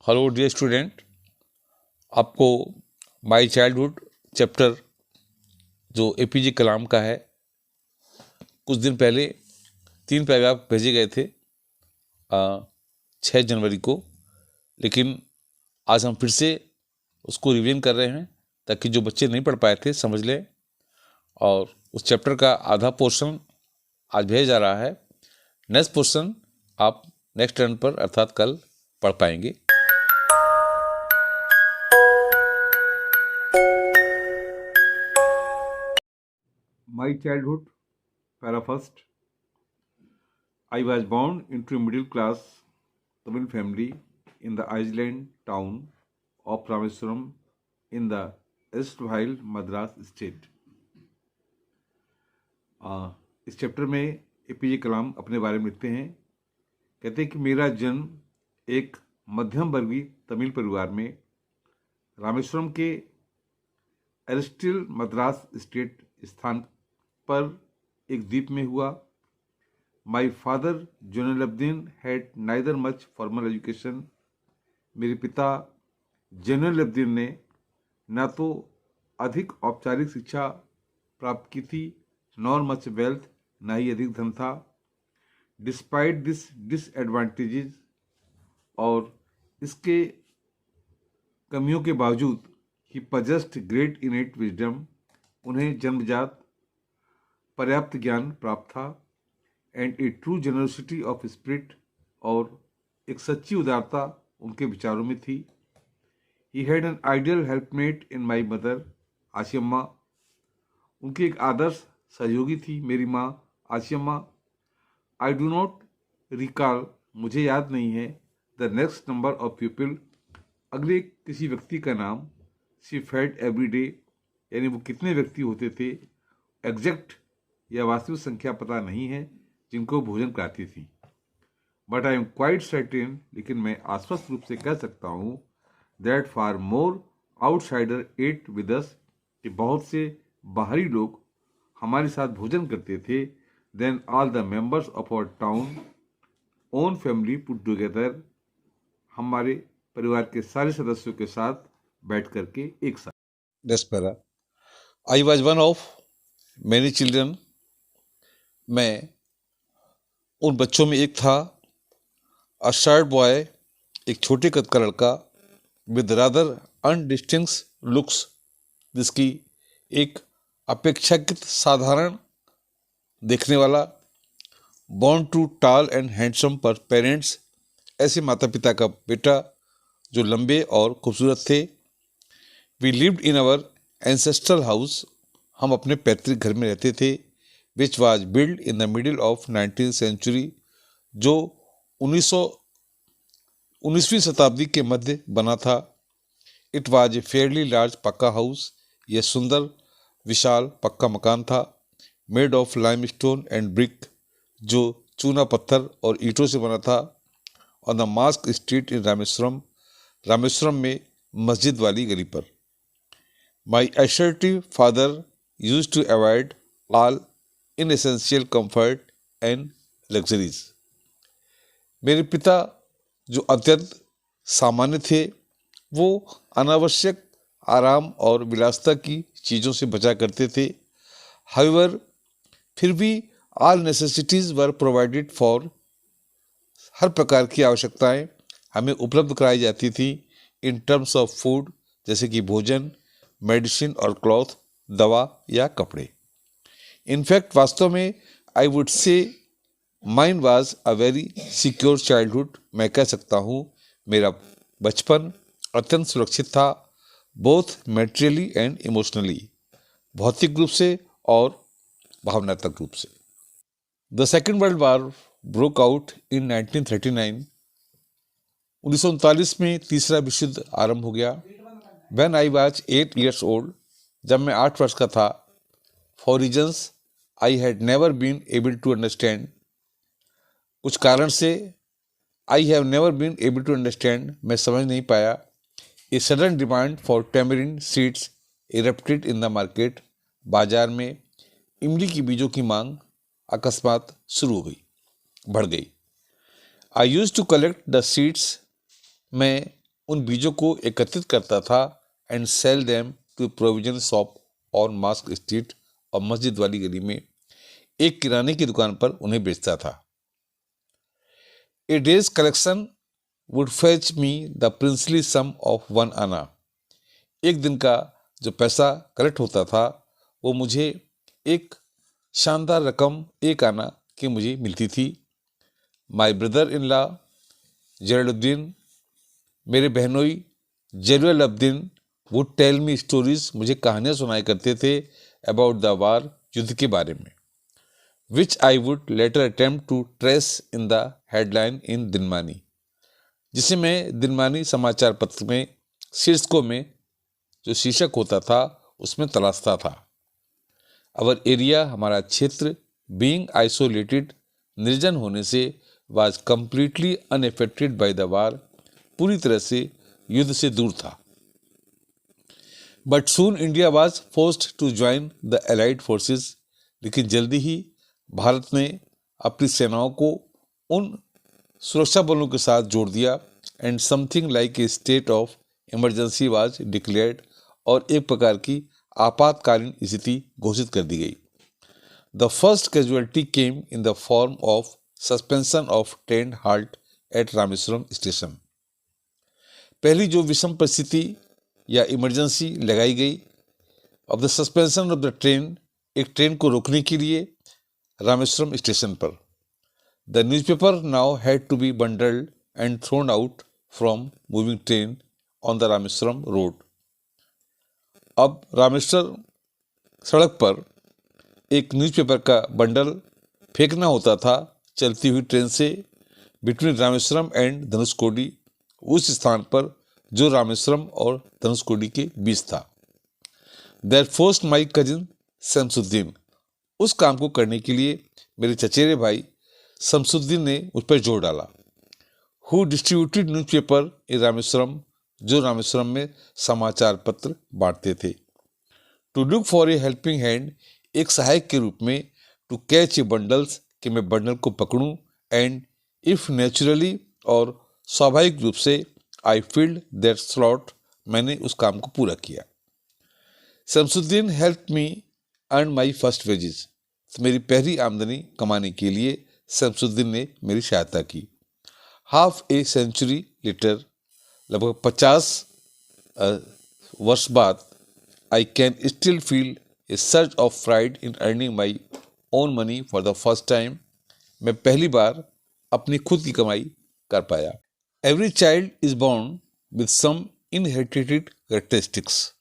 Hello dear student, आपको my childhood chapter जो APJ कलाम का है, कुछ दिन पहले 3 पैराग्राफ भेजे गए थे 6 जनवरी को। लेकिन आज हम फिर से उसको रिवीजन कर रहे हैं ताकि जो बच्चे नहीं पढ़ पाए थे समझ लें। और उस चैप्टर का आधा पोर्शन आज भेजा जा रहा है। नेक्स्ट पोर्शन आप नेक्स्ट टर्न पर अर्थात कल पढ़ पाएंगे। My childhood, para first. I was born into a middle class Tamil family in the island town of Rameswaram in the erstwhile Madras state. इस चैप्टर में एपीजे कलाम अपने बारे में लिखते हैं। कहते हैं कि मेरा जन्म एक मध्यम वर्गीय तमिल परिवार में रामेश्वरम के एरिस्टिल मद्रास स्टेट स्थान पर एक द्वीप में हुआ। My father Jainulabdeen had neither much formal education. मेरे पिता जैनुलब्दीन ने ना तो अधिक औपचारिक शिक्षा प्राप्त की थी, नॉर मच वेल्थ, ना ही अधिक धन था। डिस्पाइट दिस डिसएडवांटेजेस, और इसके कमियों के बावजूद, he possessed great innate wisdom, उन्हें जन्मजात पर्याप्त ज्ञान प्राप्त था। And a true generosity of spirit, और एक सच्ची उदारता उनके विचारों में थी। He had an ideal helpmate in my mother Ashiamma, उनकी एक आदर्श सहयोगी थी मेरी माँ Ashiamma. I do not recall, मुझे याद नहीं है, the next number of people, अगले किसी व्यक्ति का नाम। शी फेड एवरी डे, यानी वो कितने व्यक्ति होते थे, एग्जैक्ट या वास्तविक संख्या पता नहीं है जिनको भोजन कराती थी। But I am quite certain, लेकिन मैं आश्वस्त रूप से कह सकता हूँ, that far more outsider ate with us, कि बहुत से बाहरी लोग हमारे साथ भोजन करते थे, then all the members of our town own family put together, हमारे परिवार के सारे सदस्यों के साथ बैठ करके एक साथ। डेस्पेरा, I was one of many children, मैं उन बच्चों में एक था। अ शॉर्ट बॉय, एक छोटे कद का लड़का, विद रादर अनडिस्टिंग्स लुक्स, जिसकी एक अपेक्षाकृत साधारण देखने वाला, born to tall and handsome पर पेरेंट्स, ऐसे माता पिता का बेटा जो लंबे और खूबसूरत थे। We lived in our ancestral house, हम अपने पैतृक घर में रहते थे, which was build in the middle of 19th century, जो 19वीं शताब्दी के मध्य बना था। It was a fairly large pucca house, यह सुंदर विशाल पक्का मकान था। Made of limestone and brick, जो चूना पत्थर और ईंटों से बना था। On the mosque street in Rameswaram, Rameswaram में मस्जिद वाली गली पर। माई assertive father used to avoid all inessential comfort and luxuries. मेरे पिता जो अत्यंत सामान्य थे, वो अनावश्यक आराम और विलासिता की चीज़ों से बचा करते थे। हाउएवर, फिर भी all necessities were provided for, हर प्रकार की आवश्यकताएं हमें उपलब्ध कराई जाती थी। इन टर्म्स ऑफ फूड, जैसे कि भोजन, मेडिसिन और क्लॉथ, दवा या कपड़े। इनफैक्ट वास्तव में I would say mine was a very secure childhood, मैं कह सकता हूँ मेरा बचपन अत्यंत सुरक्षित था, बोथ मेटेरियली एंड इमोशनली, भौतिक रूप से और भावनात्मक रूप से। The second world war broke out in 1939, 1939 में तीसरा विश्व युद्ध आरंभ हो गया। When I was 8 years old, जब मैं 8 वर्ष का था, for reasons I had never been able to understand, कुछ कारण से I have never been able to understand, मैं समझ नहीं पाया, a sudden demand for tamarind seeds erupted in the market, बाजार में इमली की बीजों की मांग अकस्मात शुरू हो गई, बढ़ गई। I used to collect the seeds, मैं उन बीजों को एकत्रित करता था and sell them to provision shop और मास्क स्ट्रीट और मस्जिद वाली गली में एक किराने की दुकान पर उन्हें बेचता था। A day's collection would fetch me the princely sum of 1 anna. एक दिन का जो पैसा कलेक्ट होता था वो मुझे एक शानदार रकम 1 आना की मुझे मिलती थी। My brother in law Jalaluddin, मेरे बहनोई Jalaluddin would tell me stories, मुझे कहानियाँ सुनाया करते थे अबाउट द वार, युद्ध के बारे में, which I would later attempt to trace in the headline in Dinamani, जिसे मैं दिनमानी समाचार पत्र में शीर्षकों में जो शीर्षक होता था उसमें तलाशता था। अवर एरिया, हमारा क्षेत्र, बीइंग आइसोलेटेड, निर्जन होने से, was completely unaffected by the war, पूरी तरह से युद्ध से दूर था। But soon India was forced to join the allied forces, लेकिन जल्दी ही भारत ने अपनी सेनाओं को उन सुरक्षा बलों के साथ जोड़ दिया and something like a state of emergency was declared, और एक प्रकार की आपातकालीन स्थिति घोषित कर दी गई। The first casualty came in the form of suspension of train halt at Rameswaram station. पहली जो विषम परिस्थिति या इमरजेंसी लगाई गई of the suspension of the train, एक ट्रेन को रोकने के लिए रामेश्वरम स्टेशन पर। The newspaper now had to be bundled and thrown out from moving train on the Rameswaram road. अब रामेश्वर सड़क पर एक न्यूज़पेपर का बंडल फेंकना होता था चलती हुई ट्रेन से बिटवीन रामेश्वरम एंड धनुषकोडी, उस स्थान पर जो रामेश्वरम और धनुषकोडी के बीच था। That forced my cousin Shamsuddin, उस काम को करने के लिए मेरे चचेरे भाई शमसुद्दीन ने मुझ पर जोर डाला। Who distributed newspaper in Rameswaram, जो रामेश्वरम में समाचार पत्र बांटते थे। To look for a helping hand, एक सहायक के रूप में, टू कैच ए बंडल्स, कि मैं बंडल को पकड़ूं, एंड इफ नेचुरली, और स्वाभाविक रूप से, आई फील्ड दैट स्लॉट, मैंने उस काम को पूरा किया। Shamsuddin help me earn my first wages, तो मेरी पहली आमदनी कमाने के लिए शमसुद्दीन ने मेरी सहायता की। हाफ ए सेंचुरी लेटर, लगभग 50 वर्ष बाद, I can still feel a surge of pride in earning my own money for the first time, मैं पहली बार अपनी खुद की कमाई कर पाया। Every child is born with some inherited characteristics,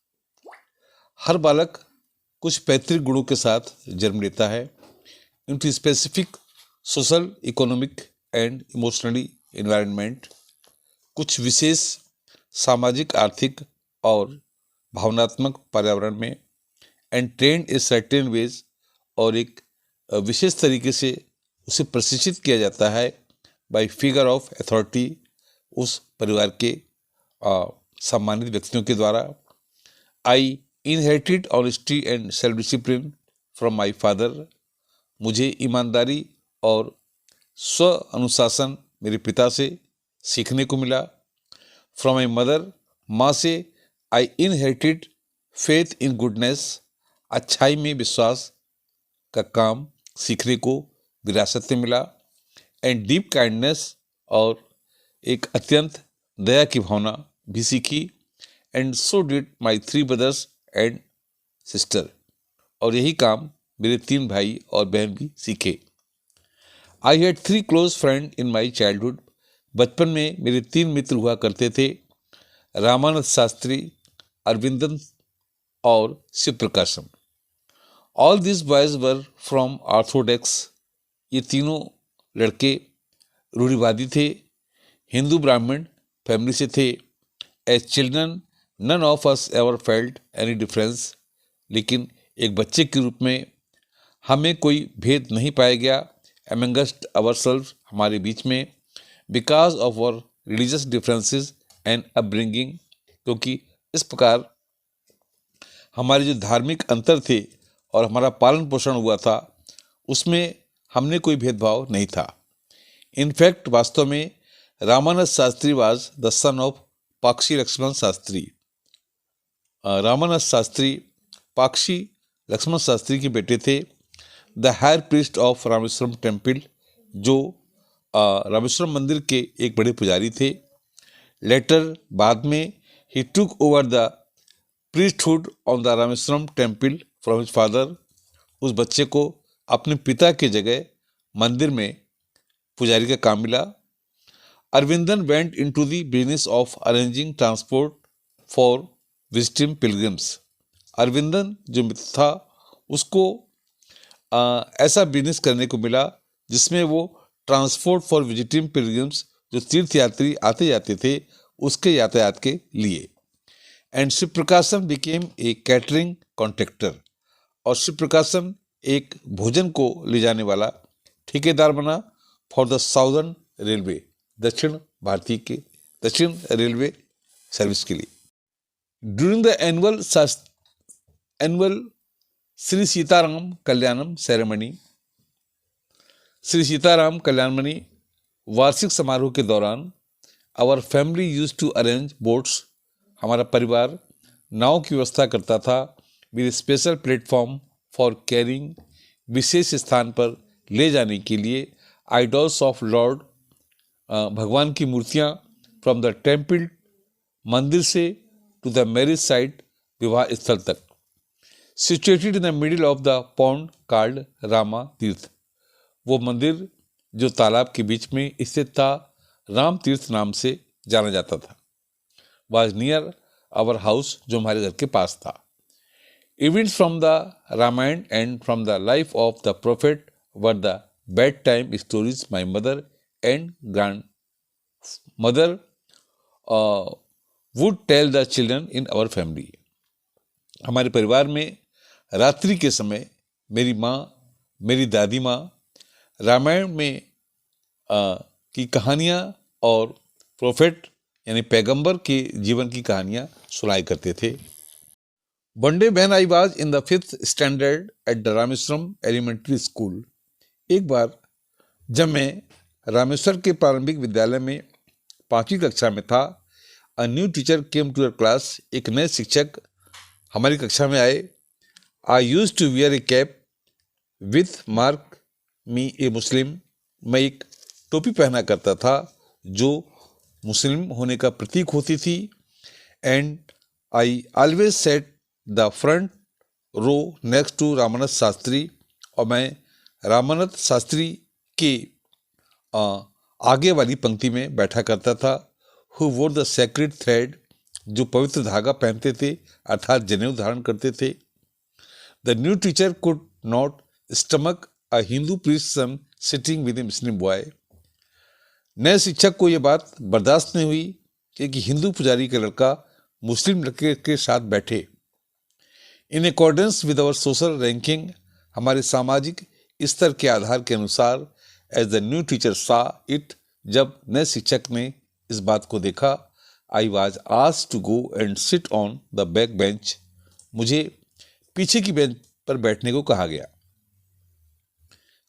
हर बालक कुछ पैतृक गुणों के साथ जन्म लेता है। Into specific social, economic and emotionally environment, कुछ विशेष सामाजिक, आर्थिक और भावनात्मक पर्यावरण में, and trained a certain ways, और एक विशेष तरीके से उसे प्रशिक्षित किया जाता है बाय फिगर ऑफ अथॉरिटी, उस परिवार के सम्मानित व्यक्तियों के द्वारा। आई inherited honesty and self discipline from my father, मुझे ईमानदारी और स्व अनुशासन मेरे पिता से सीखने को मिला। फ्रॉम माई मदर, माँ से आई इनहेरिटेड फेथ इन गुडनेस, अच्छाई में विश्वास का काम सीखने को विरासत में मिला। एंड डीप काइंडनेस, और एक अत्यंत दया की भावना भी सीखी। And so did my 3 brothers and sister, और यही काम मेरे 3 भाई और बहन भी सीखे। I had 3 close friend in my childhood, बचपन में मेरे 3 मित्र हुआ करते थे, रामानंद शास्त्री, अरविंदन और Shiva Prakasam. All this boys were from orthodox, ये तीनों लड़के रूढ़िवादी थे, हिंदू ब्राह्मण फैमिली से थे। As children none of us ever felt any difference, लेकिन एक बच्चे के रूप में हमें कोई भेद नहीं पाया गया एमंगस्ट आवरसेल्व्स, हमारे बीच में, because of our religious differences and upbringing, क्योंकि इस प्रकार हमारे जो धार्मिक अंतर थे और हमारा पालन पोषण हुआ था उसमें हमने कोई भेदभाव नहीं था। इनफैक्ट वास्तव में Ramanand Shastri was the son of Pakshi Lakshman Shastri. Ramanand Shastri Pakshi Lakshman Shastri के बेटे थे। The higher priest of Rameswaram temple, जो रामेश्वरम मंदिर के एक बड़े पुजारी थे। लेटर बाद में ही took over the priesthood on the Rameswaram temple from his father. उस बच्चे को अपने पिता के जगह मंदिर में पुजारी का काम मिला। Aravindan went into the business of arranging transport for visiting pilgrims. Aravindan जो था उसको ऐसा बिजनेस करने को मिला जिसमें वो ट्रांसपोर्ट फॉर विजिटिंग पिलग्रिम्स, जो तीर्थयात्री आते जाते थे, उसके यातायात के लिए। एंड शिव प्रकाशन बिकेम ए कैटरिंग कॉन्ट्रैक्टर, और शिव प्रकाशन एक भोजन को ले जाने वाला ठेकेदार बना फॉर द साउदर्न रेलवे, दक्षिण रेलवे सर्विस के लिए। During the annual Shri Sitaram Kalyanam ceremony, Shri Sitaram कल्याणमणि वार्षिक समारोह के दौरान our family used to arrange boats, हमारा परिवार नाव की व्यवस्था करता था, with special platform for carrying, विशेष स्थान पर ले जाने के लिए, आइडल्स ऑफ लॉर्ड, भगवान की मूर्तियाँ, फ्रॉम द टेम्पल, मंदिर से, टू द मैरिज साइट, विवाह स्थल तक। Situated in the middle of the pond called Rama तीर्थ, वो मंदिर जो तालाब के बीच में स्थित था, राम तीर्थ नाम से जाना जाता था। वाज नियर आवर हाउस, जो हमारे घर के पास था। Events from the Ramayana and from the life of the prophet were the bed time stories my mother and grand mother would tell the children in our family. हमारे परिवार में रात्रि के समय मेरी माँ, मेरी दादी माँ रामायण में की कहानियाँ और प्रोफेट यानी पैगंबर के जीवन की कहानियाँ सुनाया करते थे। One day when I was in the 5th standard at the Rameswaram elementary school, एक बार जब मैं रामेश्वर के प्रारंभिक विद्यालय में 5वीं कक्षा में था, a new teacher came to our class, एक नए शिक्षक हमारी कक्षा में आए। I used to wear a cap with mark me a Muslim, मैं एक टोपी पहना करता था जो मुस्लिम होने का प्रतीक होती थी। And I always sat the front row next to Ramanand Shastri, और मैं रामानंद शास्त्री के आगे वाली पंक्ति में बैठा करता था। हु वोर द सेक्रेड थ्रेड, जो पवित्र धागा पहनते थे अर्थात जनेऊ धारण करते थे। The new teacher could not stomach a Hindu priest son sitting with a Muslim boy, नए शिक्षक को यह बात बर्दाश्त नहीं हुई कि हिंदू पुजारी का लड़का मुस्लिम लड़के के साथ बैठे। In accordance with our social ranking, हमारे सामाजिक स्तर के आधार के अनुसार, as the new teacher saw it, जब नए शिक्षक ने इस बात को देखा, I was asked to go and sit on the back bench, मुझे पीछे की बेंच पर बैठने को कहा गया।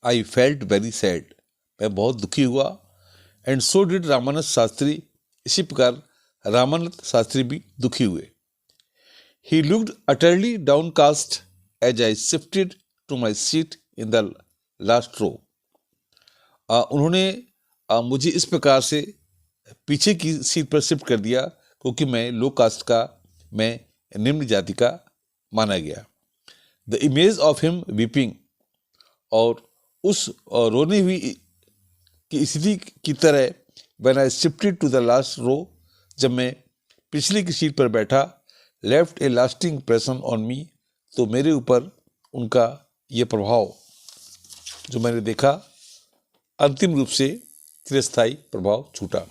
आई फेल्ट वेरी सैड, मैं बहुत दुखी हुआ। And so did Ramanand Shastri, इसी प्रकार रामानंद शास्त्री भी दुखी हुए। He looked utterly downcast as I shifted to my seat in the last row, उन्होंने मुझे इस प्रकार से पीछे की सीट पर शिफ्ट कर दिया क्योंकि मैं लो कास्ट का, मैं निम्न जाति का माना गया। The image of him weeping, और उस रोने हुई की स्थिति की तरह, when I shifted to the last row, जब मैं पिछले की सीट पर बैठा, left a lasting impression on me, तो मेरे ऊपर उनका ये प्रभाव जो मैंने देखा अंतिम रूप से चिरस्थायी प्रभाव छूटा।